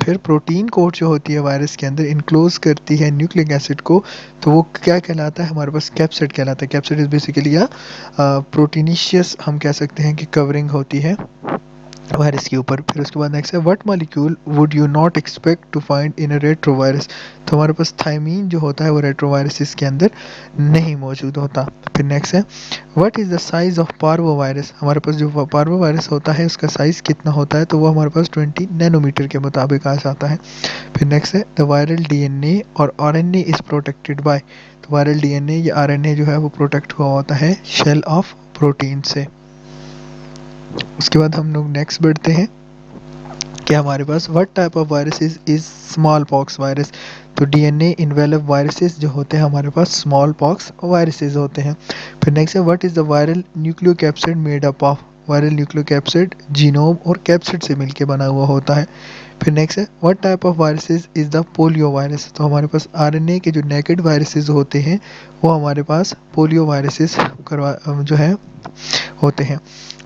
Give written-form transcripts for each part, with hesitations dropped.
फिर protein coat जो होती है वायरस के अंदर इनक्लोज करती है न्यूक्लिक एसिड को, तो वो क्या कहलाता है हमारे पास? कैप्सिड कहलाता है। कैप्सिड इज बेसिकली या प्रोटीनिशियस हम कह सकते हैं कि कवरिंग होती है वायरस के ऊपर। फिर उसके बाद नेक्स्ट है what molecule would you not expect to find in a retrovirus. तो हमारे पास थायमीन जो होता है वो रेट्रोवायरस के अंदर नहीं मौजूद होता। फिर नेक्स्ट है what is the size of parvo virus. हमारे पास जो पार्वो वायरस होता है उसका साइज़ कितना होता है? तो वो हमारे पास 20 नैनोमीटर के मुताबिक आ जाता है। फिर नेक्स्ट है द वायरल डीएनए और आरएनए इज़ प्रोटेक्टेड बाय। तो वायरल डीएनए या आरएनए जो है वो प्रोटेक्ट हुआ होता है शेल ऑफ प्रोटीन से। उसके बाद हम लोग नेक्स्ट बढ़ते हैं कि हमारे पास what type of viruses is smallpox virus. तो डीएनए इन्वेलप वायरसेस जो होते हैं हमारे पास स्मॉल पॉक्स वायरसेस होते हैं। फिर नेक्स्ट है what is the viral nucleocapsid made up of. Viral nucleocapsid genome और कैप्सिड से मिलकर बना हुआ होता है। फिर नेक्स्ट है what type of viruses is the polio virus. तो हमारे पास आरएनए के जो नेकेड वायरसेस होते हैं वो हमारे पास पोलियो वायरसेस करवा जो है होते हैं।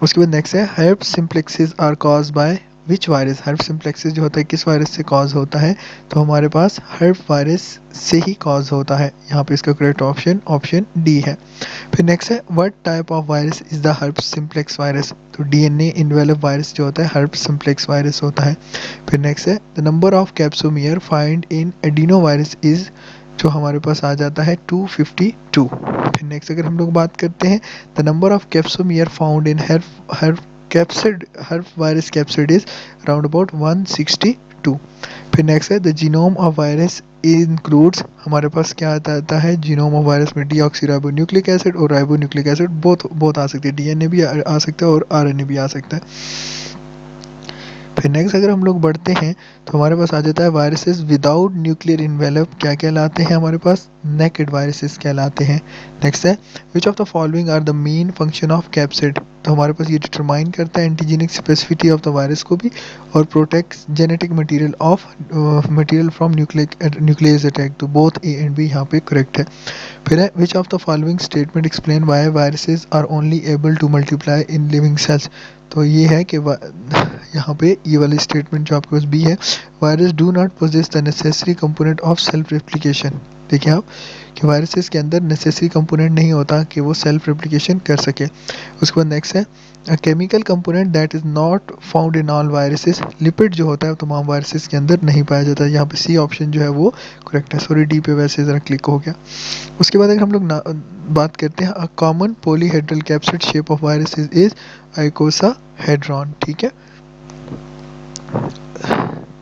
उसके बाद नेक्स्ट है herpes simplexes are cause by which virus. Herpes simplexes जो होता है किस वायरस से कॉज होता है? तो हमारे पास हर्ब वायरस से ही कॉज होता है। यहाँ पे इसका करेक्ट ऑप्शन ऑप्शन डी है। फिर नेक्स्ट है what type of virus is the herb simplex virus. तो डीएनए इन्वेलप वायरस जो होता है हर्ब सिम्प्लेक्स वायरस होता है। फिर नेक्स्ट है the number of capsomere find in adeno virus is. जो हमारे पास आ जाता है 252। फिर नेक्स्ट अगर हम लोग बात करते हैं the number of capsomere found in her capsid her virus capsid is around about 162। फिर नेक्स्ट है the genome of virus includes. हमारे पास क्या आता है जीनोम ऑफ वायरस में? डीऑक्सी राइबो न्यूक्लिक एसिड और राइबो न्यूक्लिक एसिड बोथ आ सकते हैं। डीएनए भी आ सकता है और आरएनए भी आ सकता है। फिर नेक्स्ट अगर हम लोग बढ़ते हैं तो हमारे पास आ जाता है वायरसेस विदाउट न्यूक्लियर इन्वेलप क्या कहलाते हैं? हमारे पास नेकेड वायरसेस कहलाते हैं। नेक्स्ट है which of the following are the main function of capsid. तो हमारे पास ये डिटरमाइन करता है antigenic specificity of the virus को भी और protect genetic material of material from nucleus attack. तो बोथ ए एंड बी यहाँ पे करेक्ट है। फिर है which of the following statement explain why viruses are only able to multiply in living cells. तो ये है कि यहाँ पे ये वाली स्टेटमेंट जो आपके पास बी है virus do not possess the necessary component of self replication. देखिए आप कि वायरसेस के अंदर नेसेसरी कंपोनेंट नहीं होता कि वो सेल्फ रेप्लिकेशन कर सके। उसके बाद नेक्स्ट है a chemical component that is not found in all viruses. Lipid जो होता है वो तमाम वायरसेस के अंदर नहीं पाया जाता है। यहाँ पे सी ऑप्शन जो है वो करेक्ट है। सॉरी डी पे वैसे ज़रा क्लिक हो गया। उसके बाद अगर हम लोग बात करते हैं a common polyhedral capsid shape of viruses is icosahedron. ठीक है।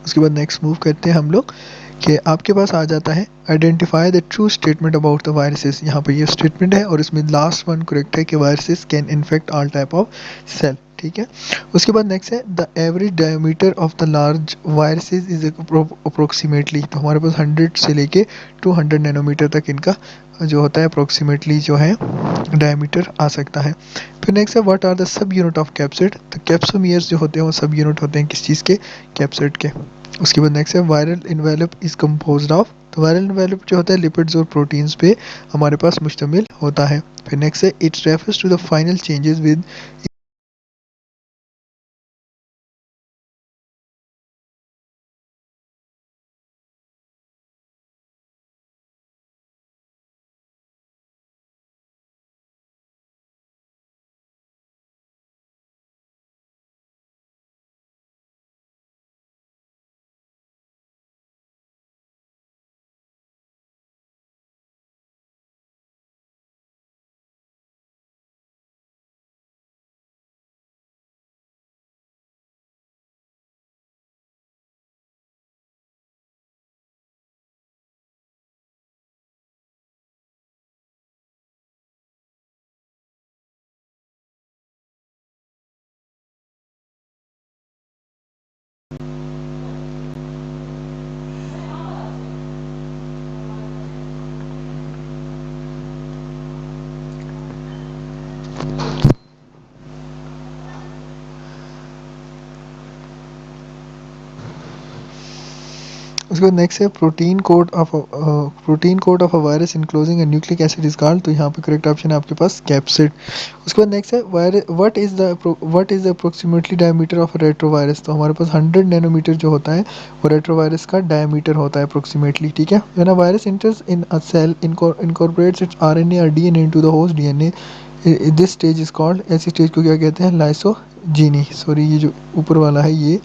उसके बाद नेक्स्ट मूव करते हैं हम लोग कि आपके पास आ जाता है identify the true statement about the viruses. यहाँ पे ये स्टेटमेंट है और इसमें लास्ट वन करेक्ट है कि viruses can infect all type of cell. ठीक है। उसके बाद नेक्स्ट है the average diameter of the large viruses is approximately. तो हमारे पास 100 से लेके 200 नैनोमीटर तक इनका जो होता है अप्रोक्सीमेटली जो है डायमीटर आ सकता है। फिर नेक्स्ट है what are the subunit of capsid. तो कैप्सोमियर्स जो होते हैं वो सब यूनिट होते हैं किस चीज़ के? कैप्सिड के। उसके बाद नेक्स्ट है viral envelope is composed of. तो वायरल इन्वेलप जो होता है लिपिड्स और प्रोटीन्स पे हमारे पास मुश्तमिल होता है। फिर नेक्स्ट है it refers to the final changes with उसके बाद नेक्स्ट है protein coat of a virus enclosing a nucleic acid is called, तो यहाँ पे करेक्ट ऑप्शन है आपके पास कैप्सिड। उसके बाद नेक्स्ट है what is the approximately diameter of retrovirus, तो हमारे पास 100 नैनोमीटर जो होता है वो रेट्रोवायरस का डायमीटर होता है अप्रोक्सीमेटली, ठीक है। When a virus enters in a cell incorporates its RNA और DNA into the host DNA, this stage is called, ऐसी स्टेज को क्या कहते हैं, लाइसोजीनी। सॉरी ये जो ऊपर वाला है ये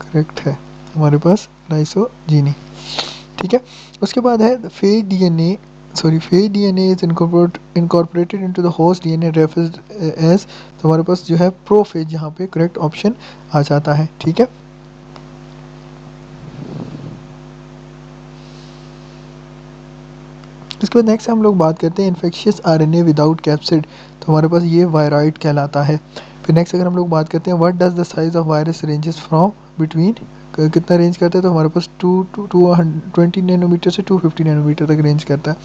करेक्ट है हमारे पास, लाइसोजीनी, ठीक है। उसके बाद है phage DNA is incorporated into the host DNA referred as, तो हमारे पास जो है प्रोफेज यहाँ पे करेक्ट ऑप्शन आ जाता है, ठीक है। इसके बाद नेक्स्ट हम लोग बात करते हैं इन्फेक्शियस आरएनए विदाउट कैप्सिड, तो हमारे पास ये वायरॉइड कहलाता है। फिर नेक्स्ट अगर हम लोग बात करते हैं what does the size of virus ranges from between, कितना रेंज करता है, तो हमारे पास 20 नैनोमीटर से 250 नैनोमीटर तक रेंज करता है।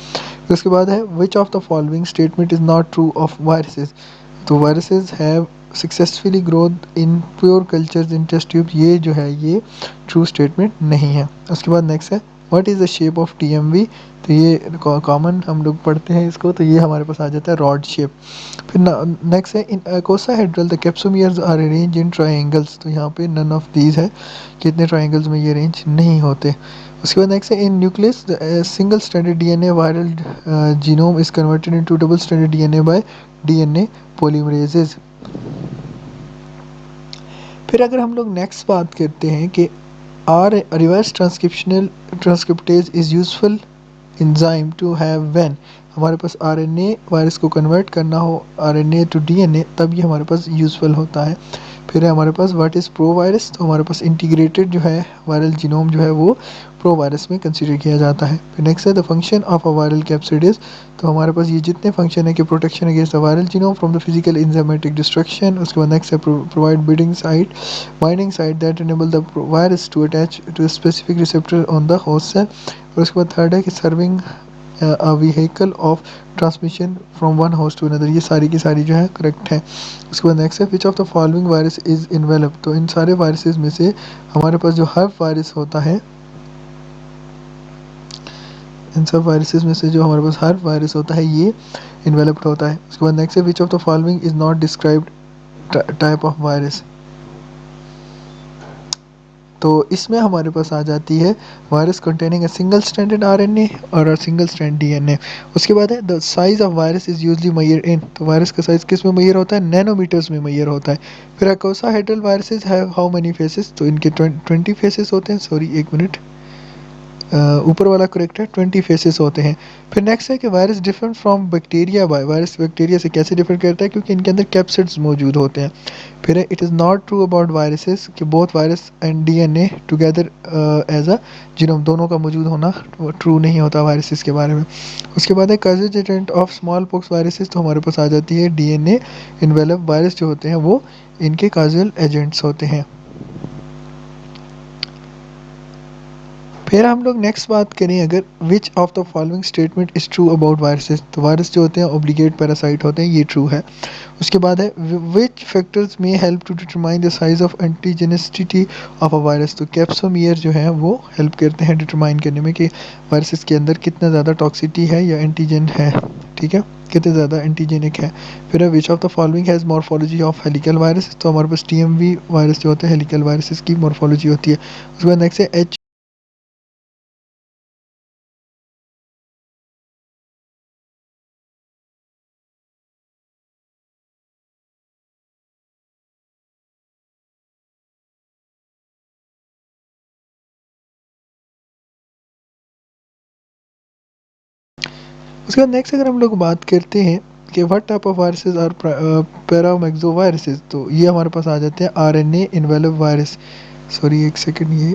फिर उसके बाद है which of the following statement is not true of viruses, तो viruses have successfully growth in pure cultures in test tube, ये जो है ये ट्रू स्टेटमेंट नहीं है। उसके बाद नेक्स्ट है what is the shape of TMV, तो ये कॉमन हम लोग पढ़ते हैं इसको, तो ये हमारे पास आ जाता है रॉड शेप। फिर नेक्स्ट है in icosahedral the capsomeres are arrange in triangles, तो यहाँ पे नन ऑफ दीज है, कितने ट्रायंगल्स में ये अरेंज नहीं होते। उसके बाद नेक्स्ट है in nucleus single stranded DNA viral genome is converted into double stranded DNA by DNA polymerases. फिर अगर हम लोग नेक्स्ट बात करते हैं कि are reverse transcriptase is useful enzyme to have when, हमारे पास आरएनए वायरस को कन्वर्ट करना हो आरएनए टू डीएनए, तब ये हमारे पास यूजफुल होता है। फिर है हमारे पास व्हाट इज़ प्रो वायरस, तो हमारे पास इंटीग्रेटेड जो है वायरल जीनोम जो है वो प्रो वायरस में कंसीडर किया जाता है। फिर नेक्स्ट है the function of a viral capsid is, तो हमारे पास ये जितने फंक्शन है कि protection against the viral genome from the physical enzymatic destruction. उसके बाद नेक्स्ट है provide binding site that enable the virus to attach to specific receptor on the host cell. और उसके बाद थर्ड है कि serving a vehicle of transmission from one host to another, ये सारी की सारी जो है करेक्ट है। उसके बाद नेक्स्ट है which of the following virus is envelope, तो इन सारे वायरसेस में से हमारे पास जो हर वायरस होता है, इन सब वायरसेस में से जो हमारे पास हर वायरस होता है ये इन्वेलप्ड होता है। उसके बाद नेक्स्ट है which of the following is not described type of virus, तो इसमें हमारे पास आ जाती है virus containing a single stranded RNA और अ सिंगल स्ट्रैंड डीएनए। उसके बाद है the size of virus is usually measure in, तो वायरस का साइज किस में मेजर होता है, नैनोमीटर्स में मेजर होता है। फिर icosahedral viruses have how many faces, तो इनके 20 फेसेस होते हैं, सॉरी एक मिनट, ऊपर वाला करेक्ट है, 20 फेसेस होते हैं। फिर नेक्स्ट है कि virus different from bacteria by, virus bacteria से कैसे डिफर करता है, क्योंकि इनके अंदर कैप्सिड्स मौजूद होते हैं। फिर है it is not true about viruses कि both virus and DNA together as a genome, दोनों का मौजूद होना ट्रू नहीं होता वायरसेस के बारे में। उसके बाद है causes agent of small pox viruses, तो हमारे पास आ जाती है डीएनए इन्वेलप वायरस जो होते हैं वो इनके काजल एजेंट्स होते हैं। फिर हम लोग नेक्स्ट बात करें अगर विच of the following statement is true about viruses, तो वायरस जो होते हैं ऑब्लिगेट पैरासाइट होते हैं, ये ट्रू है। उसके बाद है विच फैक्टर्स में help to determine the size of antigenicity of a virus, तो कैप्सोमियर जो है वो हेल्प करते हैं डिटरमाइन करने में कि वायरसेस के अंदर कितना ज़्यादा टॉक्सिटी है या एंटीजन है, ठीक है, कितने ज़्यादा एंटीजेनिक है। फिर है which of the following has morphology of helical virus, तो हमारे पास टीएमवी वायरस जो होता है हेलिकल वायरसेस की मॉर्फोलॉजी होती है। उसके बाद नेक्स्ट है एच, उसके बाद नेक्स्ट अगर हम लोग बात करते हैं कि what type of viruses are paramyxoviruses, तो ये हमारे पास आ जाते हैं आरएनए इन्वेलप वायरस। सॉरी एक सेकंड, ये